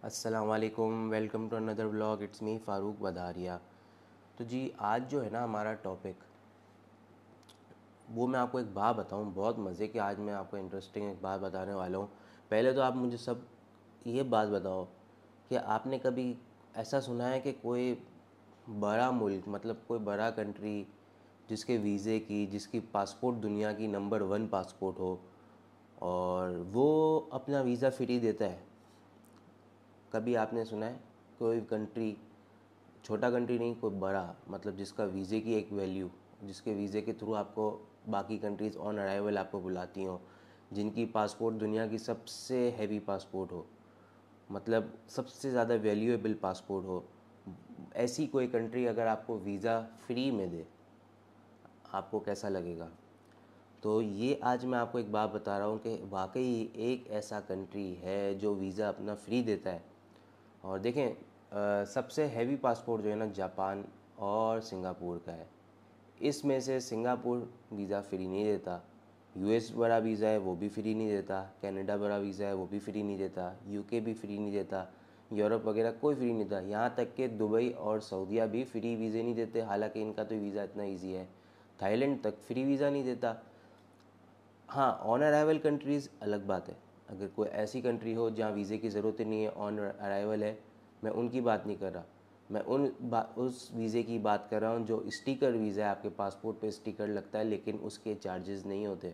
अस्सलाम वालेकुम, welcome to another vlog. It's me Farooq Badaria. तो जी आज जो है ना हमारा टॉपिक, वो मैं आपको एक बात बताऊं, बहुत मज़े की आज मैं आपको इंटरेस्टिंग एक बात बताने वाला हूं। पहले तो आप मुझे सब ये बात बताओ कि आपने कभी ऐसा सुना है कि कोई बड़ा मुल्क, मतलब कोई बड़ा कंट्री जिसके वीज़े की, जिसकी पासपोर्ट दुनिया की नंबर 1 पासपोर्ट हो और वो अपना वीज़ा फ्री देता है? कभी आपने सुना है कोई कंट्री, छोटा कंट्री नहीं, कोई बड़ा, मतलब जिसका वीज़े की एक वैल्यू, जिसके वीज़े के थ्रू आपको बाकी कंट्रीज़ ऑन अराइवल आपको बुलाती हों, जिनकी पासपोर्ट दुनिया की सबसे हैवी पासपोर्ट हो, मतलब सबसे ज़्यादा वैल्यूएबल पासपोर्ट हो, ऐसी कोई कंट्री अगर आपको वीज़ा फ्री में दे, आपको कैसा लगेगा? तो ये आज मैं आपको एक बात बता रहा हूँ कि वाकई एक ऐसा कंट्री है जो वीज़ा अपना फ्री देता है। और देखें, सबसे हैवी पासपोर्ट जो है ना, जापान और सिंगापुर का है। इसमें से सिंगापुर वीज़ा फ्री नहीं देता, यूएस बड़ा वीज़ा है वो भी फ्री नहीं देता, कनाडा बड़ा वीज़ा है वो भी फ्री नहीं देता, यूके भी फ्री नहीं देता, यूरोप वगैरह कोई फ्री नहीं देता, यहाँ तक कि दुबई और सऊदीया भी फ्री वीज़े नहीं देते, हालांकि इनका तो वीज़ा इतना ईजी है। थाईलैंड तक फ्री वीज़ा नहीं देता। हाँ, ऑन अराइवल कंट्रीज़ अलग बात है। अगर कोई ऐसी कंट्री हो जहाँ वीज़े की ज़रूरत ही नहीं है, ऑन अराइवल है, मैं उनकी बात नहीं कर रहा। मैं उस वीज़े की बात कर रहा हूँ जो स्टिकर वीज़ा है, आपके पासपोर्ट पे स्टिकर लगता है लेकिन उसके चार्जेस नहीं होते।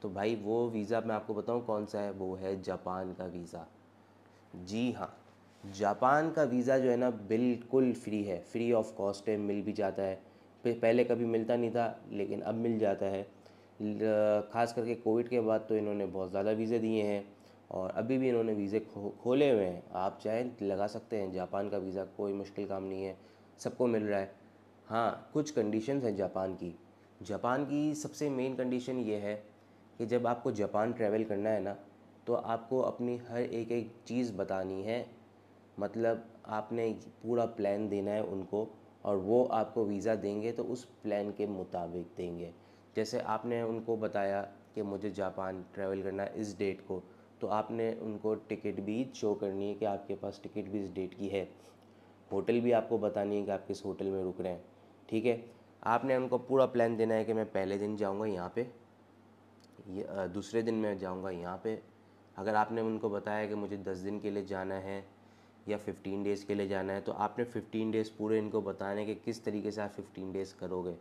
तो भाई वो वीज़ा मैं आपको बताऊँ कौन सा है, वो है जापान का वीज़ा। जी हाँ, जापान का वीज़ा जो है ना बिल्कुल फ्री है, फ्री ऑफ कॉस्ट है, मिल भी जाता है। पहले कभी मिलता नहीं था लेकिन अब मिल जाता है। ख़ास करके कोविड के बाद तो इन्होंने बहुत ज़्यादा वीज़े दिए हैं और अभी भी इन्होंने वीज़े खोले हुए हैं। आप चाहें लगा सकते हैं जापान का वीज़ा, कोई मुश्किल काम नहीं है, सबको मिल रहा है। हाँ, कुछ कंडीशंस हैं जापान की। जापान की सबसे मेन कंडीशन ये है कि जब आपको जापान ट्रैवल करना है ना, तो आपको अपनी हर एक एक चीज़ बतानी है। मतलब आपने पूरा प्लान देना है उनको और वो आपको वीज़ा देंगे तो उस प्लान के मुताबिक देंगे। जैसे आपने उनको बताया कि मुझे जापान ट्रैवल करना है इस डेट को, तो आपने उनको टिकट भी शो करनी है कि आपके पास टिकट भी इस डेट की है। होटल भी आपको बतानी है कि आप किस होटल में रुक रहे हैं। ठीक है, आपने उनको पूरा प्लान देना है कि मैं पहले दिन जाऊंगा यहाँ पे, दूसरे दिन मैं जाऊंगा यहाँ पे। अगर आपने उनको बताया कि मुझे 10 दिन के लिए जाना है या 15 डेज़ के लिए जाना है, तो आपने 15 डेज़ पूरे इनको बताने कि किस तरीके से आप 15 डेज़ करोगे।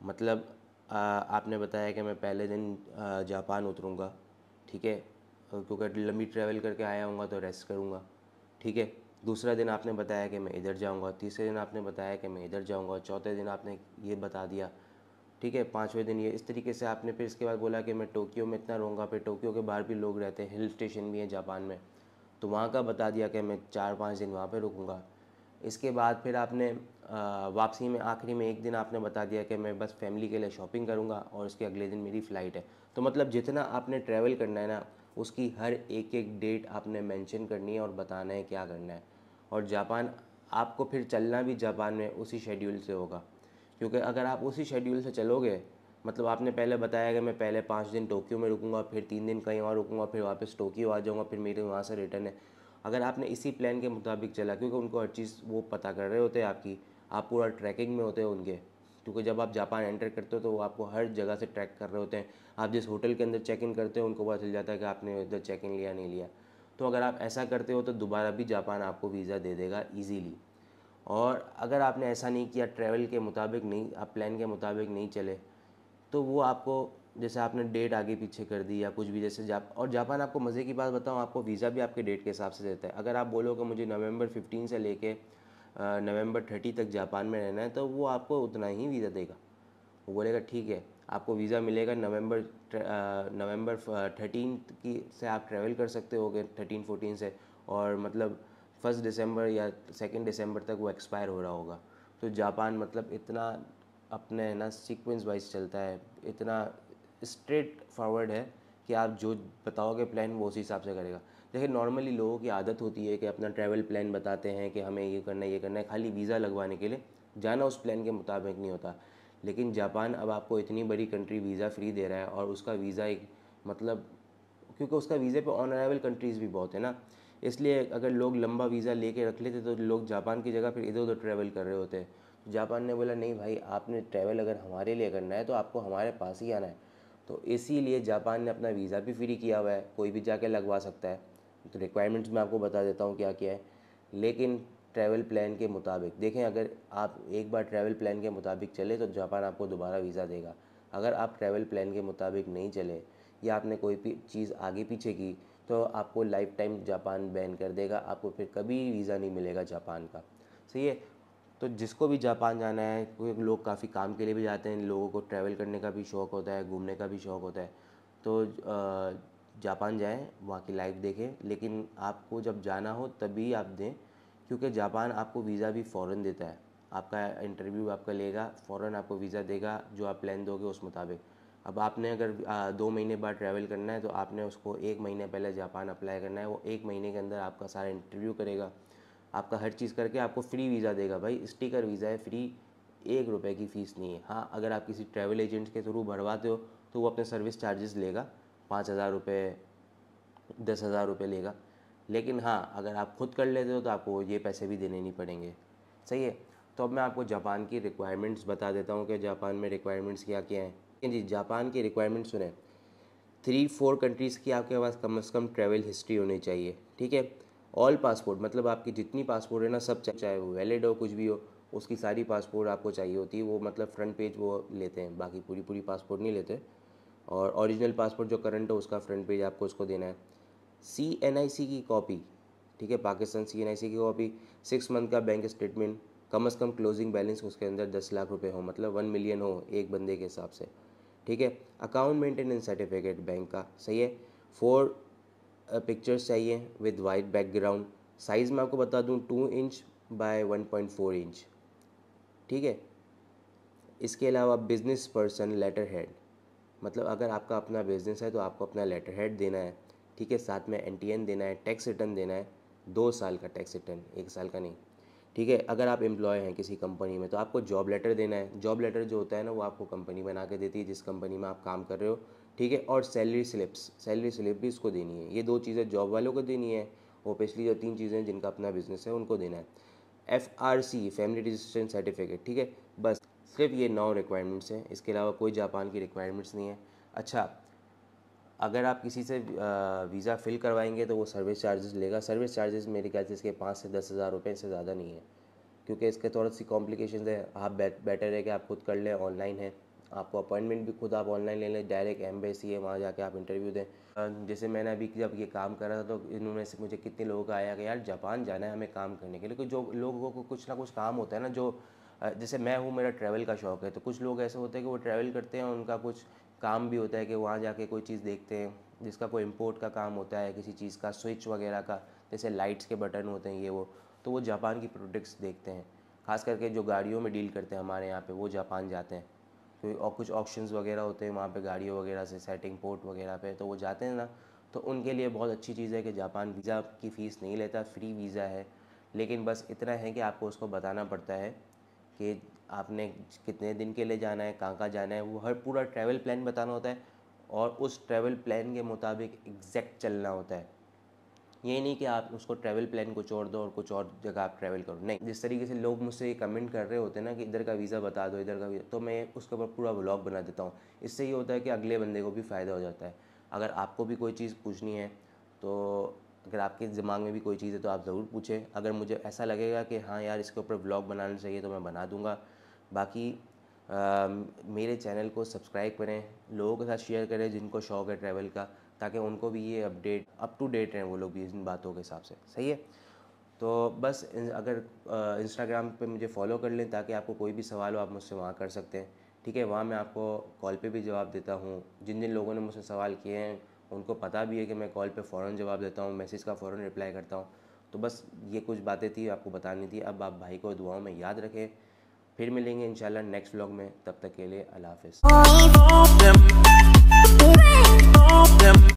मतलब आपने बताया कि मैं पहले दिन जापान उतरूँगा, ठीक है, क्योंकि लंबी ट्रैवल करके आया हूँगा तो रेस्ट करूँगा। ठीक है, दूसरा दिन आपने बताया कि मैं इधर जाऊँगा, तीसरे दिन आपने बताया कि मैं इधर जाऊँगा, चौथे दिन आपने ये बता दिया। ठीक है, पाँचवें दिन ये, इस तरीके से आपने फिर इसके बाद बोला कि मैं टोक्यो में इतना रहूँगा। फिर टोक्यो के बाहर भी लोग रहते हैं, हिल स्टेशन भी हैं जापान में, तो वहाँ का बता दिया कि मैं 4-5 दिन वहाँ पे रुकूँगा। इसके बाद फिर आपने वापसी में आखिरी में एक दिन आपने बता दिया कि मैं बस फैमिली के लिए शॉपिंग करूँगा और उसके अगले दिन मेरी फ़्लाइट है। तो मतलब जितना आपने ट्रैवल करना है ना, उसकी हर एक एक डेट आपने मेंशन करनी है और बताना है क्या करना है। और जापान, आपको फिर चलना भी जापान में उसी शेड्यूल से होगा, क्योंकि अगर आप उसी शेड्यूल से चलोगे, मतलब आपने पहले बताया कि मैं पहले 5 दिन टोक्यो में रुकूंगा, फिर 3 दिन कहीं और रुकूंगा, फिर वापस टोक्यो आ जाऊंगा, फिर मेरे वहाँ से रिटर्न है। अगर आपने इसी प्लान के मुताबिक चला, क्योंकि उनको हर चीज़ वो पता कर रहे होते हैं आपकी, आप पूरा ट्रैकिंग में होते हो उनके, क्योंकि जब आप जापान एंटर करते हो तो वो आपको हर जगह से ट्रैक कर रहे होते हैं। आप जिस होटल के अंदर चेक इन करते हो उनको पता चल जाता है कि आपने इधर चेक इन लिया नहीं लिया। तो अगर आप ऐसा करते हो तो दोबारा भी जापान आपको वीज़ा दे देगा ईजीली। और अगर आपने ऐसा नहीं किया, ट्रैवल के मुताबिक नहीं, आप प्लान के मुताबिक नहीं चले, तो वो आपको, जैसे आपने डेट आगे पीछे कर दी या कुछ भी, जैसे और जापान आपको मज़े की बात बताऊँ, आपको वीज़ा भी आपके डेट के हिसाब से देता है। अगर आप बोलो कि मुझे नवंबर 15 से लेके नवंबर 30 तक जापान में रहना है, तो वो आपको उतना ही वीज़ा देगा। वो बोलेगा ठीक है, आपको वीज़ा मिलेगा नवंबर 13 की से आप ट्रैवल कर सकते होगे, 13-14 से, और मतलब 1 दिसंबर या 2 दिसंबर तक वो एक्सपायर हो रहा होगा। तो जापान मतलब इतना अपने ना सीक्वेंस वाइज चलता है, इतना स्ट्रेट फॉरवर्ड है कि आप जो बताओगे प्लान वो उसी हिसाब से करेगा। देखिए, नॉर्मली लोगों की आदत होती है कि अपना ट्रैवल प्लान बताते हैं कि हमें ये करना है ये करना है, खाली वीज़ा लगवाने के लिए, जाना उस प्लान के मुताबिक नहीं होता। लेकिन जापान अब आपको इतनी बड़ी कंट्री वीज़ा फ्री दे रहा है, और उसका वीज़ा एक, मतलब क्योंकि उसका वीज़े पे ऑन अराइवल कंट्रीज़ भी बहुत है ना। इसलिए अगर लोग लंबा वीज़ा लेके रख लेते तो लोग जापान की जगह फिर इधर उधर ट्रैवल कर रहे होते। जापान ने बोला नहीं भाई, आपने ट्रैवल अगर हमारे लिए करना है तो आपको हमारे पास ही आना है। तो इसीलिए जापान ने अपना वीज़ा भी फ्री किया हुआ है, कोई भी जाके लगवा सकता है। तो रिक्वायरमेंट्स मैं आपको बता देता हूँ क्या क्या है, लेकिन ट्रैवल प्लान के मुताबिक देखें। अगर आप एक बार ट्रैवल प्लान के मुताबिक चले तो जापान आपको दोबारा वीज़ा देगा। अगर आप ट्रैवल प्लान के मुताबिक नहीं चले या आपने कोई भी चीज़ आगे पीछे की तो आपको लाइफ टाइम जापान बैन कर देगा, आपको फिर कभी वीज़ा नहीं मिलेगा जापान का। सही है। तो जिसको भी जापान जाना है, कोई लोग काफ़ी काम के लिए भी जाते हैं, लोगों को ट्रैवल करने का भी शौक़ होता है, घूमने का भी शौक़ होता है, तो जापान जाएं, वहाँ की लाइफ देखें। लेकिन आपको जब जाना हो तभी आप दें, क्योंकि जापान आपको वीज़ा भी फ़ौरन देता है। आपका इंटरव्यू आपका लेगा, फ़ौरन आपको वीज़ा देगा जो आप प्लान दोगे उस मुताबिक। अब आपने अगर 2 महीने बाद ट्रैवल करना है तो आपने उसको 1 महीने पहले जापान अप्लाई करना है। वो 1 महीने के अंदर आपका सारा इंटरव्यू करेगा, आपका हर चीज़ करके आपको फ्री वीज़ा देगा। भाई स्टिकर वीज़ा है, फ्री, 1 रुपये की फ़ीस नहीं है। हाँ, अगर आप किसी ट्रैवल एजेंट के थ्रू भरवाते हो तो वो अपने सर्विस चार्जेस लेगा, 5,000 रुपये, 10,000 रुपये लेगा। लेकिन हाँ, अगर आप खुद कर लेते हो तो आपको ये पैसे भी देने नहीं पड़ेंगे। सही है। तो अब मैं आपको जापान की रिक्वायरमेंट्स बता देता हूँ कि जापान में रिक्वायरमेंट्स क्या क्या हैं। जी, जापान की रिक्वायरमेंट्स सुने। 3-4 कंट्रीज़ की आपके पास कम से कम ट्रैवल हिस्ट्री होनी चाहिए। ठीक है। ऑल पासपोर्ट, मतलब आपकी जितनी पासपोर्ट है ना, सब चाहे वो वैलिड हो, कुछ भी हो, उसकी सारी पासपोर्ट आपको चाहिए होती है। वो मतलब फ्रंट पेज वो लेते हैं, बाकी पूरी पासपोर्ट नहीं लेते। और ओरिजिनल पासपोर्ट जो करंट हो उसका फ्रंट पेज आपको उसको देना है। CNIC की कॉपी, ठीक है, पाकिस्तान CNIC की कॉपी, 6 मंथ का बैंक स्टेटमेंट, कम से कम क्लोजिंग बैलेंस उसके अंदर 10 लाख रुपए हो, मतलब 1 मिलियन हो एक बंदे के हिसाब से। ठीक है। अकाउंट मेंटेनेंस सर्टिफिकेट बैंक का, सही है। 4 पिक्चर्स चाहिए विद वाइट बैकग्राउंड। साइज़ मैं आपको बता दूं 2 इंच बाय 1.4 इंच। ठीक है। इसके अलावा बिजनेस पर्सन लेटर हेड, मतलब अगर आपका अपना बिजनेस है तो आपको अपना लेटर हेड देना है। ठीक है। साथ में NTN देना है, टैक्स रिटर्न देना है, 2 साल का टैक्स रिटर्न, 1 साल का नहीं। ठीक है। अगर आप एम्प्लॉय हैं किसी कंपनी में तो आपको जॉब लेटर देना है। जॉब लेटर जो होता है ना, वो आपको कंपनी बना के देती है जिस कंपनी में आप काम कर रहे हो। ठीक है। और सैलरी स्लिप भी इसको देनी है। ये 2 चीज़ें जॉब वालों को देनी है, और पिछली जो 3 चीज़ें जिनका अपना बिजनेस है उनको देना है। FRC family registration certificate. ठीक है। बस सिर्फ ये 9 रिक्वायरमेंट्स हैं, इसके अलावा कोई जापान की रिक्वायरमेंट्स नहीं है। अच्छा, अगर आप किसी से वीज़ा फ़िल करवाएंगे तो वो सर्विस चार्जेस लेगा। सर्विस चार्जेस मेरे ख्याल से इसके 5 से 10,000 रुपये से ज़्यादा नहीं है, क्योंकि इसके थोड़ी सी कॉम्प्लिकेशंस है। आप बेटर है कि आप खुद कर लें, ऑनलाइन है। आपको अपॉइंटमेंट भी खुद आप ऑनलाइन ले लें, डायरेक्ट एम्बेसी है, वहाँ जाके आप इंटरव्यू दें। जैसे मैंने अभी जब ये काम कर रहा था तो इन्होंने से मुझे कितने लोगों का आया कि यार जापान जाना है हमें काम करने के लिए। क्योंकि जो लोगों को कुछ ना कुछ काम होता है ना, जो जैसे मैं हूँ, मेरा ट्रैवल का शौक़ है, तो कुछ लोग ऐसे होते हैं कि वो ट्रैवल करते हैं और उनका कुछ काम भी होता है कि वहाँ जाके कोई चीज़ देखते हैं, जिसका कोई इंपोर्ट का काम होता है, किसी चीज़ का स्विच वगैरह का, जैसे लाइट्स के बटन होते हैं ये वो, तो वो जापान की प्रोडक्ट्स देखते हैं। खास करके जो गाड़ियों में डील करते हैं हमारे यहाँ पे, वो जापान जाते हैं। तो और कुछ ऑक्शंस वगैरह होते हैं वहाँ पे गाड़ियों वगैरह से, सेटिंग पोर्ट वगैरह पे, तो वो जाते हैं ना। तो उनके लिए बहुत अच्छी चीज़ है कि जापान वीज़ा की फ़ीस नहीं लेता, फ्री वीज़ा है। लेकिन बस इतना है कि आपको उसको बताना पड़ता है कि आपने कितने दिन के लिए जाना है, कहाँ जाना है, वो हर पूरा ट्रैवल प्लान बताना होता है, और उस ट्रैवल प्लान के मुताबिक एग्जैक्ट चलना होता है। ये नहीं कि आप उसको ट्रैवल प्लान को छोड़ दो और कुछ और जगह आप ट्रैवल करो, नहीं। जिस तरीके से लोग मुझसे ये कमेंट कर रहे होते हैं ना कि इधर का वीज़ा बता दो, इधर का वीज़ा, तो मैं उसके ऊपर पूरा व्लॉग बना देता हूँ। इससे ये होता है कि अगले बंदे को भी फ़ायदा हो जाता है। अगर आपको भी कोई चीज़ पूछनी है तो अगर आपके दिमाग में भी कोई चीज़ है तो आप ज़रूर पूछें। अगर मुझे ऐसा लगेगा कि हाँ यार इसके ऊपर व्लॉग बनाना चाहिए तो मैं बना दूँगा। बाकी मेरे चैनल को सब्सक्राइब करें, लोगों के साथ शेयर करें जिनको शौक़ है ट्रैवल का, ताकि उनको भी ये अपडेट अप टू डेट रहें वो लोग भी इन बातों के हिसाब से। सही है। तो बस अगर इंस्टाग्राम पे मुझे फॉलो कर लें ताकि आपको कोई भी सवाल हो आप मुझसे वहाँ कर सकते हैं। ठीक है। वहाँ मैं आपको कॉल पे भी जवाब देता हूँ। जिन जिन लोगों ने मुझसे सवाल किए हैं उनको पता भी है कि मैं कॉल पे फ़ौरन जवाब देता हूँ, मैसेज का फ़ौरन रिप्लाई करता हूँ। तो बस ये कुछ बातें थी आपको बतानी थी। अब आप भाई को दुआओं में याद रखें। फिर मिलेंगे इंशाल्लाह नेक्स्ट व्लॉग में, तब तक के लिए अल्लाह हाफ़िज़।